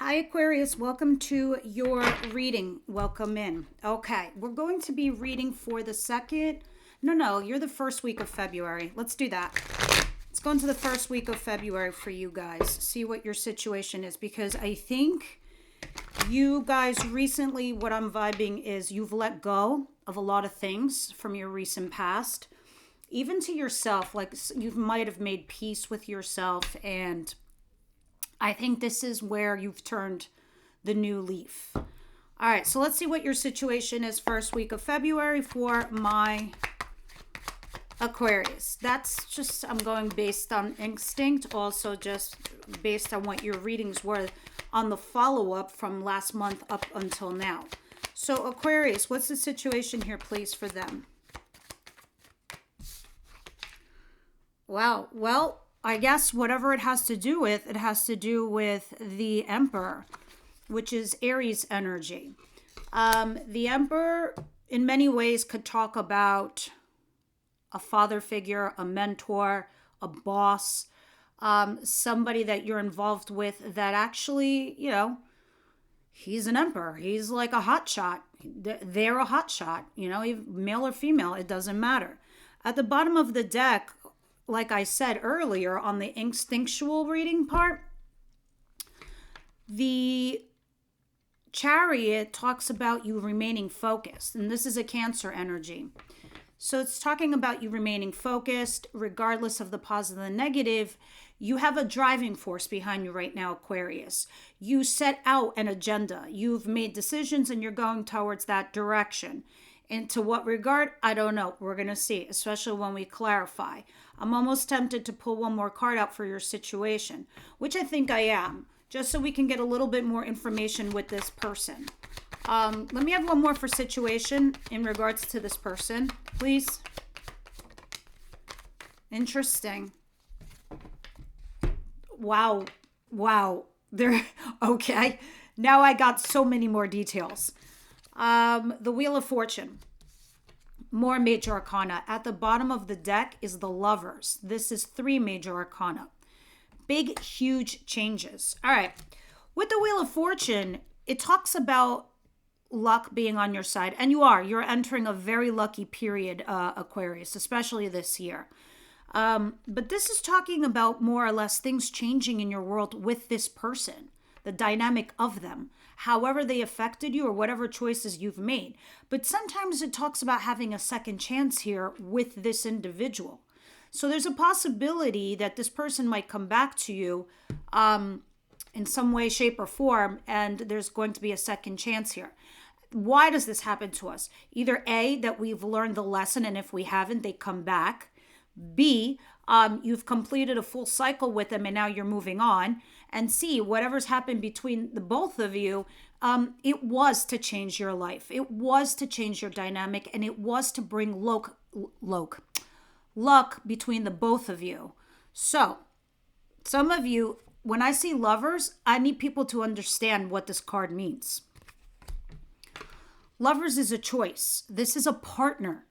Hi, Aquarius. Welcome to your reading. Welcome in. Okay, we're going to be reading for the second. No, you're the first week of February. Let's do that. Let's go into the first week of February for you guys. See what your situation is because I think you guys recently, what I'm vibing is you've let go of a lot of things from your recent past, even to yourself. Like you might have made peace with yourself, and I think this is where you've turned the new leaf. All right, so let's see what your situation is first week of February for my Aquarius. That's just, I'm going based on instinct, also just based on what your readings were on the follow-up from last month up until now. So Aquarius, what's the situation here, please, for them? Wow, well, I guess whatever it has to do with, it has to do with the Emperor, which is Aries energy. The Emperor, in many ways, could talk about a father figure, a mentor, a boss, somebody that you're involved with that actually, he's an emperor. He's like a hot shot. They're a hot shot, male or female, it doesn't matter. At the bottom of the deck, like I said earlier on the instinctual reading part, the Chariot talks about you remaining focused, and this is a Cancer energy. So it's talking about you remaining focused, regardless of the positive and negative. You have a driving force behind you right now, Aquarius. You set out an agenda. You've made decisions and you're going towards that direction. Into what regard? I don't know. We're going to see, especially when we clarify. I'm almost tempted to pull one more card out for your situation, which I think I am, just so we can get a little bit more information with this person. Let me have one more for situation in regards to this person, please. Interesting. Wow. There. Okay. Now I got so many more details. The Wheel of Fortune. More major arcana. At the bottom of the deck is the Lovers. This is 3 major arcana. Big, huge changes. All right. With the Wheel of Fortune, it talks about luck being on your side. And you're entering a very lucky period, Aquarius, especially this year. But this is talking about more or less things changing in your world with this person, the dynamic of them, however they affected you or whatever choices you've made. But sometimes it talks about having a second chance here with this individual. So there's a possibility that this person might come back to you in some way, shape, or form, and there's going to be a second chance here. Why does this happen to us? Either A, that we've learned the lesson, and if we haven't, they come back. B, you've completed a full cycle with them and now you're moving on. And C, whatever's happened between the both of you, it was to change your life. It was to change your dynamic, and it was to bring luck between the both of you. So, some of you, when I see Lovers, I need people to understand what this card means. Lovers is a choice. This is a partner.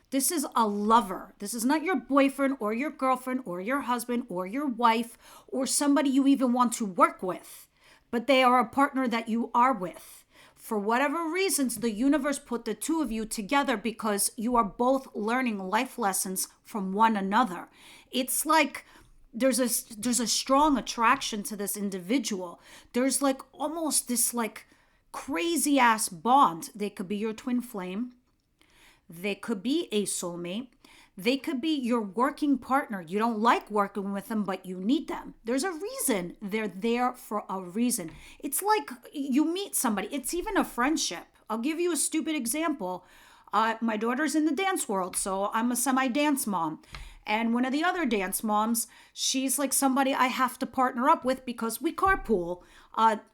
This is a lover. This is not your boyfriend or your girlfriend or your husband or your wife or somebody you even want to work with, but they are a partner that you are with. For whatever reasons, the universe put the two of you together because you are both learning life lessons from one another. It's like there's a strong attraction to this individual. There's like almost this like crazy ass bond. They could be your twin flame. They could be a soulmate. They could be your working partner. You don't like working with them, but you need them. There's a reason. They're there for a reason. It's like you meet somebody. It's even a friendship. I'll give you a stupid example. My daughter's in the dance world, so I'm a semi-dance mom. And one of the other dance moms, she's like somebody I have to partner up with because we carpool.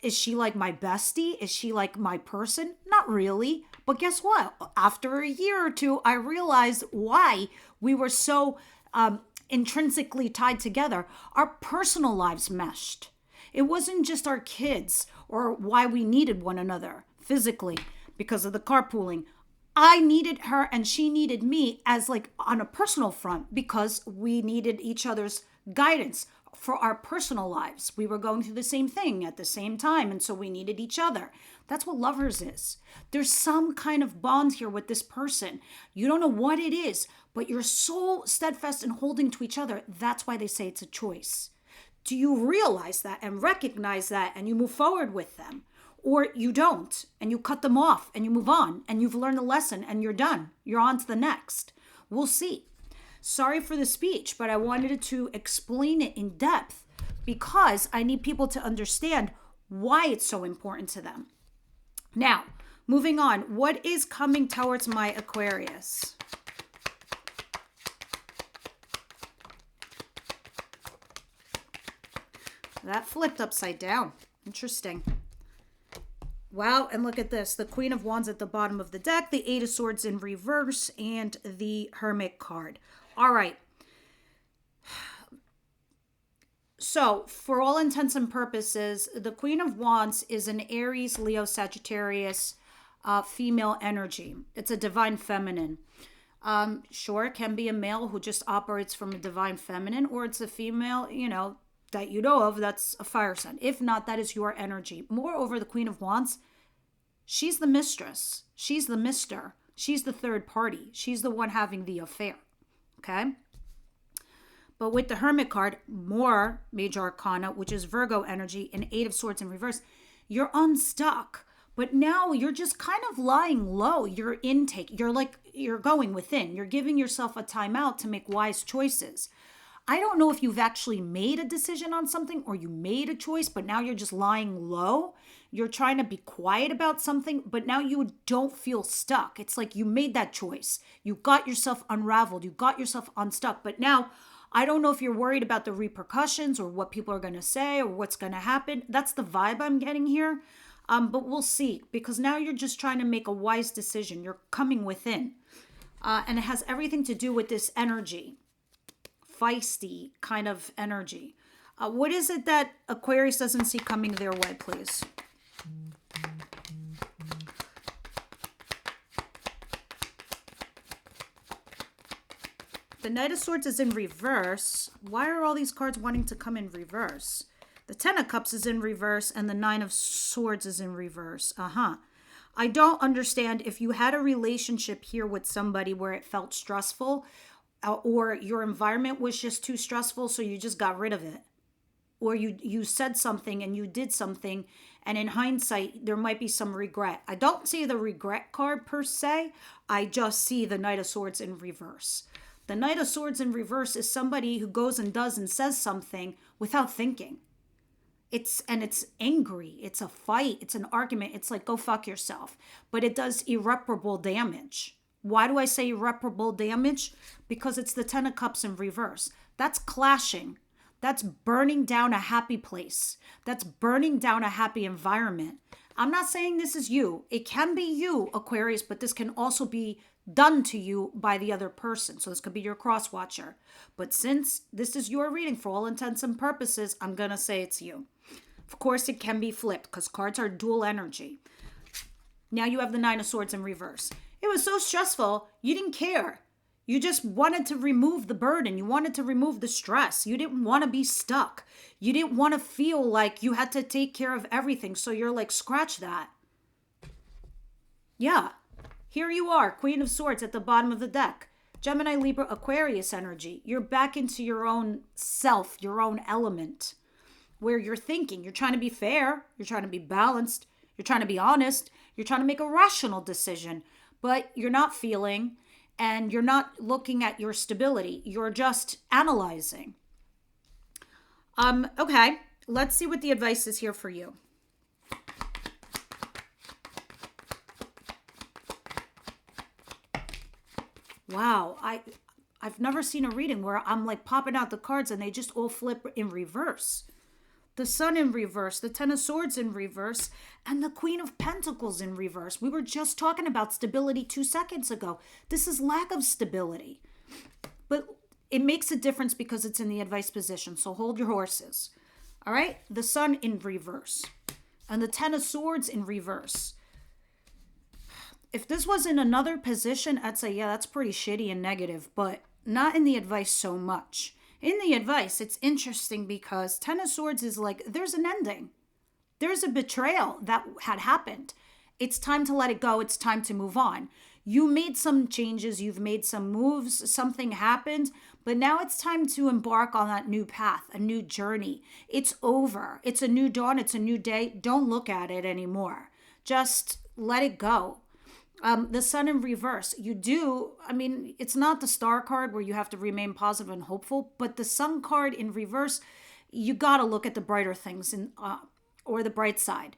Is she like my bestie? Is she like my person? Not really. But guess what? After a year or two, I realized why we were so intrinsically tied together. Our personal lives meshed. It wasn't just our kids or why we needed one another physically because of the carpooling. I needed her and she needed me as like on a personal front because we needed each other's guidance. for our personal lives. We were going through the same thing at the same time, and so we needed each other. That's what lovers is. There's some kind of bond here with this person. You don't know what it is, but you're so steadfast in holding to each other. That's why they say it's a choice. Do you realize that and recognize that and you move forward with them? Or you don't and you cut them off and you move on and you've learned the lesson and you're done. You're on to the next. We'll see. Sorry for the speech, but I wanted to explain it in depth because I need people to understand why it's so important to them. Now, moving on, what is coming towards my Aquarius? That flipped upside down. Interesting. Wow, and look at this. The Queen of Wands at the bottom of the deck, the Eight of Swords in reverse, and the Hermit card. All right. So, for all intents and purposes, the Queen of Wands is an Aries, Leo, Sagittarius female energy. It's a divine feminine. Sure, it can be a male who just operates from a divine feminine, or it's a female, that you know of, that's a fire sign. If not, that is your energy. Moreover, the Queen of Wands, she's the mistress. She's the mister. She's the third party. She's the one having the affair. Okay? But with the Hermit card, more major arcana, which is Virgo energy, and Eight of Swords in reverse, you're unstuck. But now you're just kind of lying low. You're you're going within. You're giving yourself a timeout to make wise choices. I don't know if you've actually made a decision on something or you made a choice, but now you're just lying low. You're trying to be quiet about something, but now you don't feel stuck. It's like you made that choice. You got yourself unraveled. You got yourself unstuck. But now, I don't know if you're worried about the repercussions or what people are going to say or what's going to happen. That's the vibe I'm getting here. But we'll see, because now you're just trying to make a wise decision. You're coming within. And it has everything to do with this energy. Feisty kind of energy. What is it that Aquarius doesn't see coming their way, please? The Knight of Swords is in reverse. Why are all these cards wanting to come in reverse? The Ten of Cups is in reverse and the Nine of Swords is in reverse. I don't understand if you had a relationship here with somebody where it felt stressful, or your environment was just too stressful, so you just got rid of it. Or you said something and you did something, and in hindsight, there might be some regret. I don't see the regret card per se. I just see the Knight of Swords in reverse. The Knight of Swords in reverse is somebody who goes and does and says something without thinking. It's angry. It's a fight. It's an argument. It's like, go fuck yourself. But it does irreparable damage. Why do I say irreparable damage? Because it's the Ten of Cups in reverse. That's clashing. That's burning down a happy place. That's burning down a happy environment. I'm not saying this is you. It can be you, Aquarius, but this can also be done to you by the other person. So this could be your cross watcher. But since this is your reading for all intents and purposes, I'm going to say it's you. Of course, it can be flipped because cards are dual energy. Now you have the Nine of Swords in reverse. It was so stressful, you didn't care. You just wanted to remove the burden. You wanted to remove the stress. You didn't want to be stuck. You didn't want to feel like you had to take care of everything. So you're like, scratch that. Yeah. Here you are, Queen of Swords at the bottom of the deck. Gemini, Libra, Aquarius energy. You're back into your own self, your own element, where you're thinking. You're trying to be fair. You're trying to be balanced. You're trying to be honest. You're trying to make a rational decision. But you're not feeling, and you're not looking at your stability. You're just analyzing. Okay, let's see what the advice is here for you. Wow, I've never seen a reading where I'm like popping out the cards and they just all flip in reverse. The Sun in reverse, the Ten of Swords in reverse, and the Queen of Pentacles in reverse. We were just talking about stability 2 seconds ago. This is lack of stability. But it makes a difference because it's in the advice position. So hold your horses. All right? The Sun in reverse. And the Ten of Swords in reverse. If this was in another position, I'd say, yeah, that's pretty shitty and negative. But not in the advice so much. In the advice, it's interesting because Ten of Swords is like, there's an ending. There's a betrayal that had happened. It's time to let it go. It's time to move on. You made some changes. You've made some moves. Something happened. But now it's time to embark on that new path, a new journey. It's over. It's a new dawn. It's a new day. Don't look at it anymore. Just let it go. The sun in reverse, it's not the star card where you have to remain positive and hopeful, but the sun card in reverse, you got to look at the brighter things or the bright side.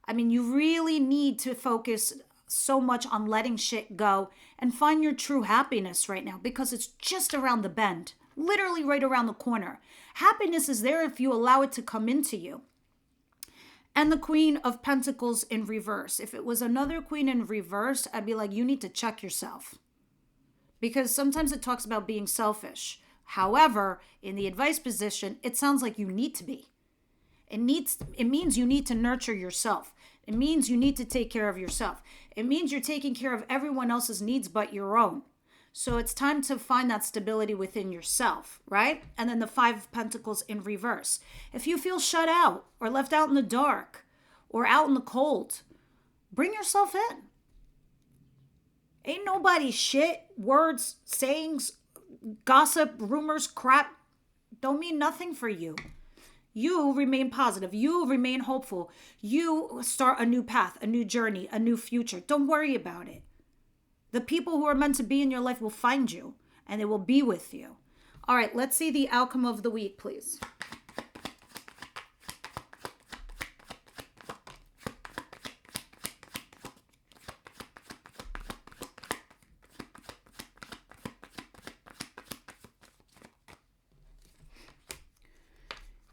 You really need to focus so much on letting shit go and find your true happiness right now, because it's just around the bend, literally right around the corner. Happiness is there if you allow it to come into you. And the Queen of Pentacles in reverse. If it was another Queen in reverse, I'd be like, you need to check yourself. Because sometimes it talks about being selfish. However, in the advice position, it sounds like you need to be. It means you need to nurture yourself. It means you need to take care of yourself. It means you're taking care of everyone else's needs but your own. So it's time to find that stability within yourself, right? And then the Five of Pentacles in reverse. If you feel shut out or left out in the dark or out in the cold, bring yourself in. Ain't nobody shit, words, sayings, gossip, rumors, crap don't mean nothing for you. You remain positive. You remain hopeful. You start a new path, a new journey, a new future. Don't worry about it. The people who are meant to be in your life will find you and they will be with you. All right, let's see the outcome of the week, please.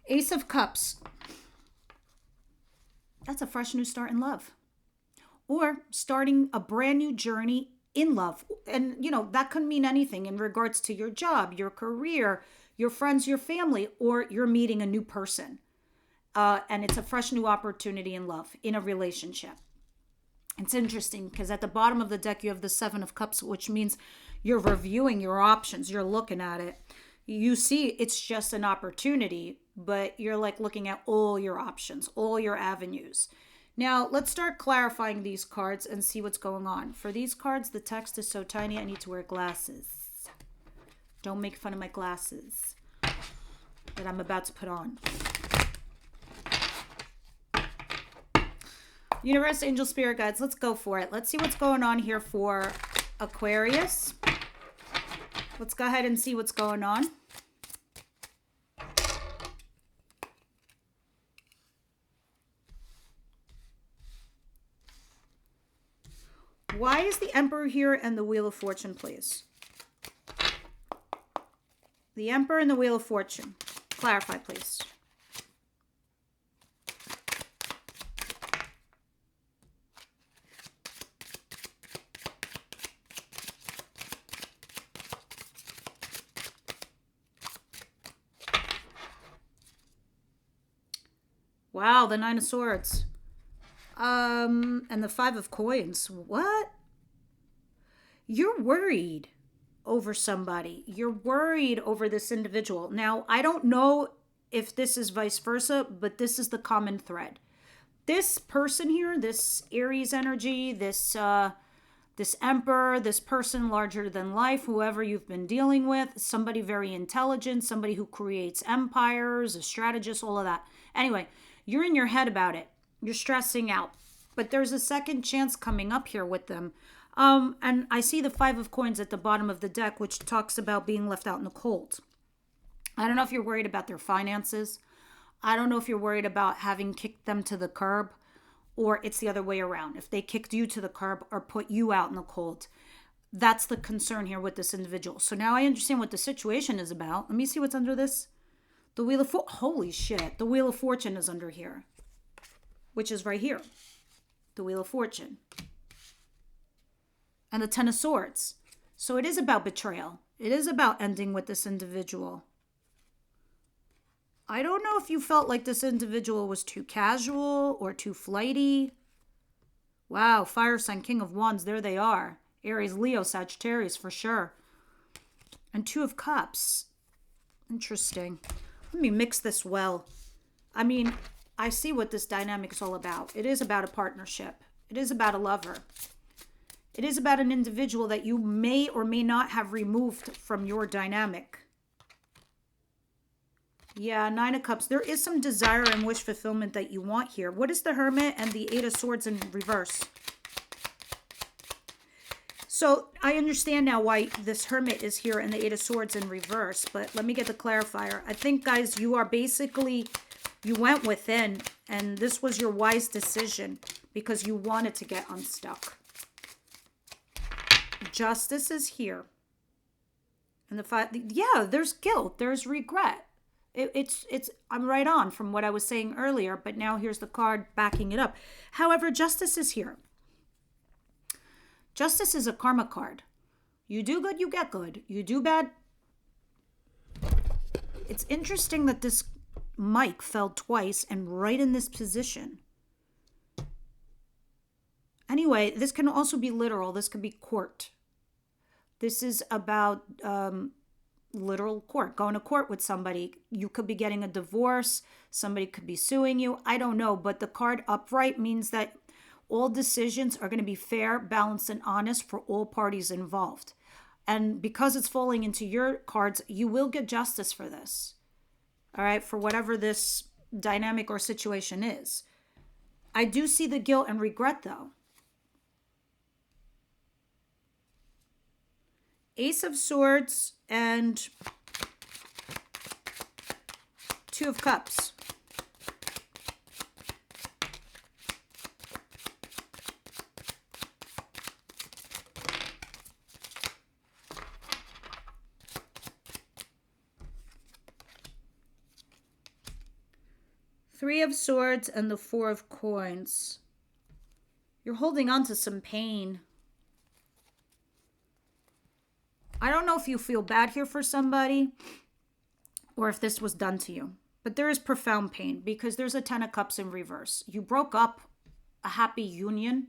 Ace of Cups. That's a fresh new start in love. Or starting a brand new journey in love. And, that could mean anything in regards to your job, your career, your friends, your family, or you're meeting a new person. And it's a fresh new opportunity in love, in a relationship. It's interesting because at the bottom of the deck, you have the Seven of Cups, which means you're reviewing your options. You're looking at it. You see it's just an opportunity, but you're like looking at all your options, all your avenues. Now, let's start clarifying these cards and see what's going on. For these cards, the text is so tiny, I need to wear glasses. Don't make fun of my glasses that I'm about to put on. Universe, angel, spirit guides, let's go for it. Let's see what's going on here for Aquarius. Let's go ahead and see what's going on. Why is the Emperor here and the Wheel of Fortune, please? The Emperor and the Wheel of Fortune. Clarify, please. Wow, the Nine of Swords. And the Five of Coins. What? You're worried over somebody. You're worried over this individual. Now, I don't know if this is vice versa, but this is the common thread. This person here, this Aries energy, this Emperor, this person larger than life, whoever you've been dealing with, somebody very intelligent, somebody who creates empires, a strategist, all of that. Anyway, you're in your head about it. You're stressing out. But there's a second chance coming up here with them. And I see the Five of Coins at the bottom of the deck, which talks about being left out in the cold. I don't know if you're worried about their finances. I don't know if you're worried about having kicked them to the curb, or it's the other way around. If they kicked you to the curb or put you out in the cold. That's the concern here with this individual. So now I understand what the situation is about. Let me see what's under this. The Wheel of Holy shit. The Wheel of Fortune is under here, which is right here. The Wheel of Fortune. And the Ten of Swords. So it is about betrayal. It is about ending with this individual. I don't know if you felt like this individual was too casual or too flighty. Wow, Fire Sign, King of Wands, there they are. Aries, Leo, Sagittarius for sure. And Two of Cups. Interesting. Let me mix this well. I mean, I see what this dynamic is all about. It is about a partnership. It is about a lover. It is about an individual that you may or may not have removed from your dynamic. Yeah, Nine of Cups. There is some desire and wish fulfillment that you want here. What is the Hermit and the Eight of Swords in reverse? So I understand now why this Hermit is here and the Eight of Swords in reverse, but let me get the clarifier. I think, guys, you are basically, you went within, and this was your wise decision because you wanted to get unstuck. Justice is here. And yeah, there's guilt, there's regret. I'm right on from what I was saying earlier, but now here's the card backing it up. However, Justice is here. Justice is a karma card. You do good, you get good. You do bad. It's interesting that this mic fell twice and right in this position. Anyway, this can also be literal. This could be court. This is about literal court, going to court with somebody. You could be getting a divorce. Somebody could be suing you. I don't know, but the card upright means that all decisions are going to be fair, balanced, and honest for all parties involved. And because it's falling into your cards, you will get justice for this. All right, for whatever this dynamic or situation is. I do see the guilt and regret, though. Ace of Swords and Two of Cups. Three of Swords and the Four of Coins. You're holding on to some pain. I don't know if you feel bad here for somebody or if this was done to you, but there is profound pain because there's a Ten of Cups in reverse. You broke up a happy union,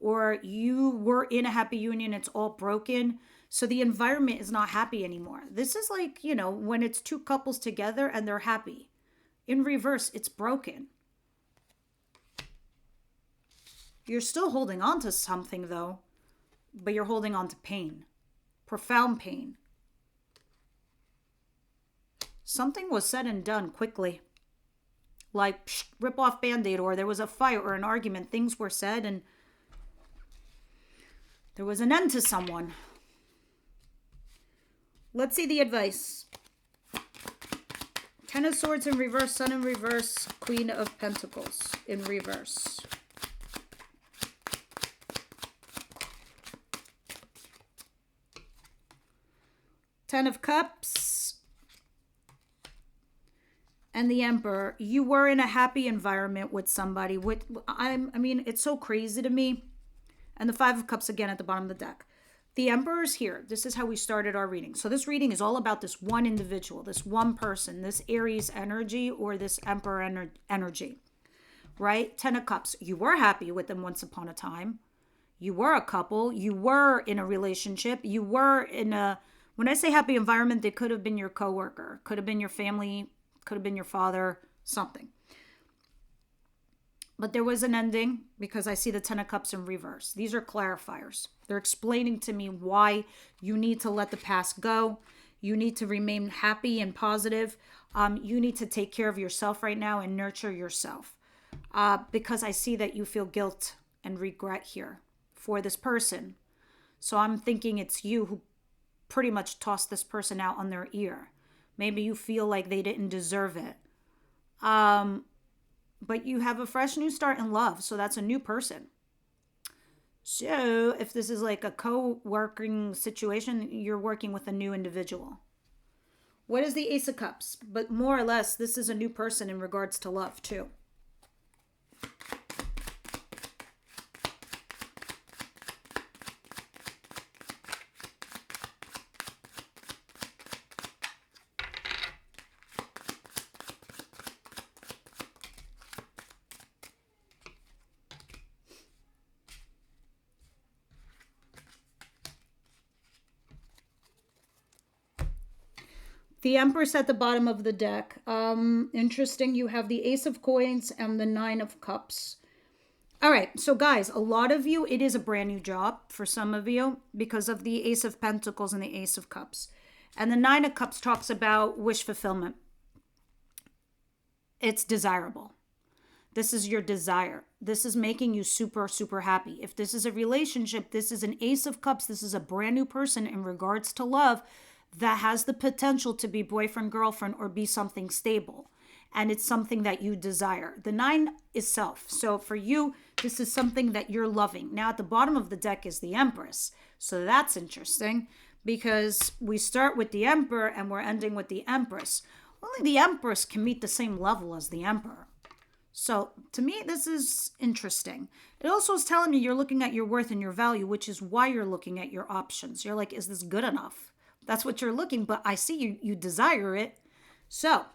or you were in a happy union, it's all broken. So the environment is not happy anymore. This is like, you know, when it's two couples together and they're happy. In reverse, it's broken. You're still holding on to something, though, but you're holding on to pain. Profound pain. Something was said and done quickly. Like, rip off Band-Aid, or there was a fight or an argument. Things were said and there was an end to someone. Let's see the advice. Ten of Swords in reverse, Sun in reverse, Queen of Pentacles in reverse. Ten of Cups and the Emperor. You were in a happy environment with somebody. I mean, it's so crazy to me. And the Five of Cups again at the bottom of the deck. The Emperor's here. This is how we started our reading. So this reading is all about this one individual, this one person, this Aries energy or this Emperor energy, right? Ten of Cups. You were happy with them once upon a time. You were a couple. You were in a relationship. You were in a, when I say happy environment, they could have been your coworker, could have been your family, could have been your father, something. But there was an ending because I see the Ten of Cups in reverse. These are clarifiers. They're explaining to me why you need to let the past go. You need to remain happy and positive. You need to take care of yourself right now and nurture yourself. Because I see that you feel guilt and regret here for this person. So I'm thinking it's you who pretty much tossed this person out on their ear. Maybe you feel like they didn't deserve it. But you have a fresh new start in love. So that's a new person. So if this is like a co-working situation, you're working with a new individual. What is the Ace of Cups? But more or less, this is a new person in regards to love too. The Empress at the bottom of the deck. Interesting. You have the Ace of Coins and the Nine of Cups. All right, so guys, a lot of you, it is a brand new job for some of you because of the Ace of Pentacles and the Ace of Cups. And the Nine of Cups talks about wish fulfillment. It's desirable. This is your desire. This is making you super, super happy. If this is a relationship, this is an Ace of Cups. This is a brand new person in regards to love that has the potential to be boyfriend, girlfriend, or be something stable. And it's something that you desire. The 9 is self. So for you, this is something that you're loving. Now at the bottom of the deck is the Empress. So that's interesting because we start with the Emperor and we're ending with the Empress. Only the Empress can meet the same level as the Emperor. So to me, this is interesting. It also is telling me you're looking at your worth and your value, which is why you're looking at your options. You're like, is this good enough? That's what you're looking, but I see you desire it. So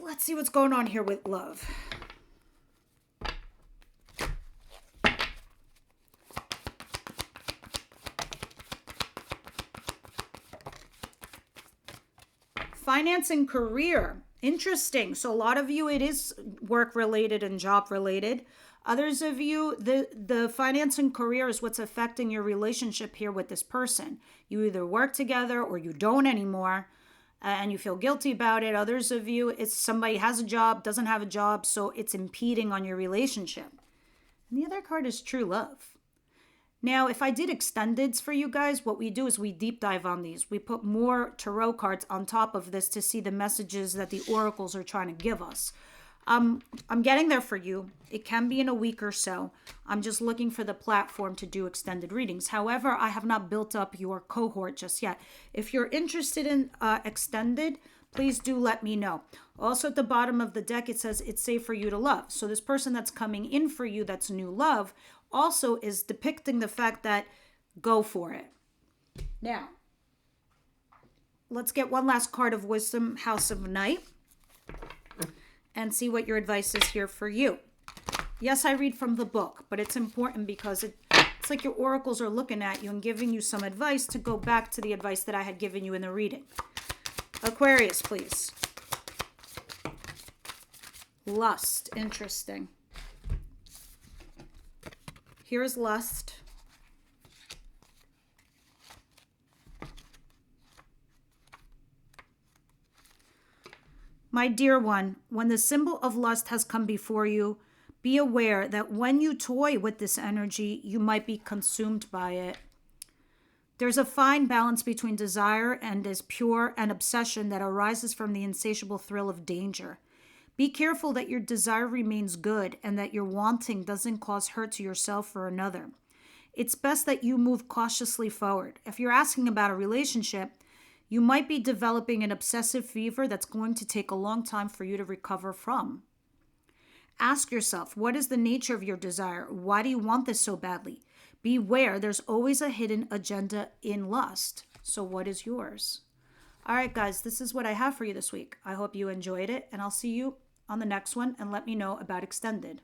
let's see what's going on here with love. Finance and career. Interesting. So a lot of you, it is work related and job related. Others of you, the finance and career is what's affecting your relationship here with this person. You either work together or you don't anymore. And you feel guilty about it. Others of you, it's somebody has a job, doesn't have a job, so it's impeding on your relationship. And the other card is true love. Now, if I did extendeds for you guys, what we do is we deep dive on these. We put more tarot cards on top of this to see the messages that the oracles are trying to give us. I'm getting there for you. It can be in a week or so. I'm just looking for the platform to do extended readings. However, I have not built up your cohort just yet. If you're interested in extended, please do let me know. Also at the bottom of the deck, it says it's safe for you to love. So this person that's coming in for you, that's new love, also is depicting the fact that go for it. Now, let's get one last card of wisdom, House of Night, and see what your advice is here for you. Yes, I read from the book, but it's important because it's like your oracles are looking at you and giving you some advice to go back to the advice that I had given you in the reading. Aquarius, please. Lust. Interesting. Here's lust. My dear one, when the symbol of lust has come before you, be aware that when you toy with this energy, you might be consumed by it. There's a fine balance between desire and as pure an obsession that arises from the insatiable thrill of danger. Be careful that your desire remains good and that your wanting doesn't cause hurt to yourself or another. It's best that you move cautiously forward. If you're asking about a relationship, you might be developing an obsessive fever that's going to take a long time for you to recover from. Ask yourself, what is the nature of your desire? Why do you want this so badly? Beware, there's always a hidden agenda in lust. So what is yours? All right, guys, this is what I have for you this week. I hope you enjoyed it, and I'll see you on the next one, and let me know about extended.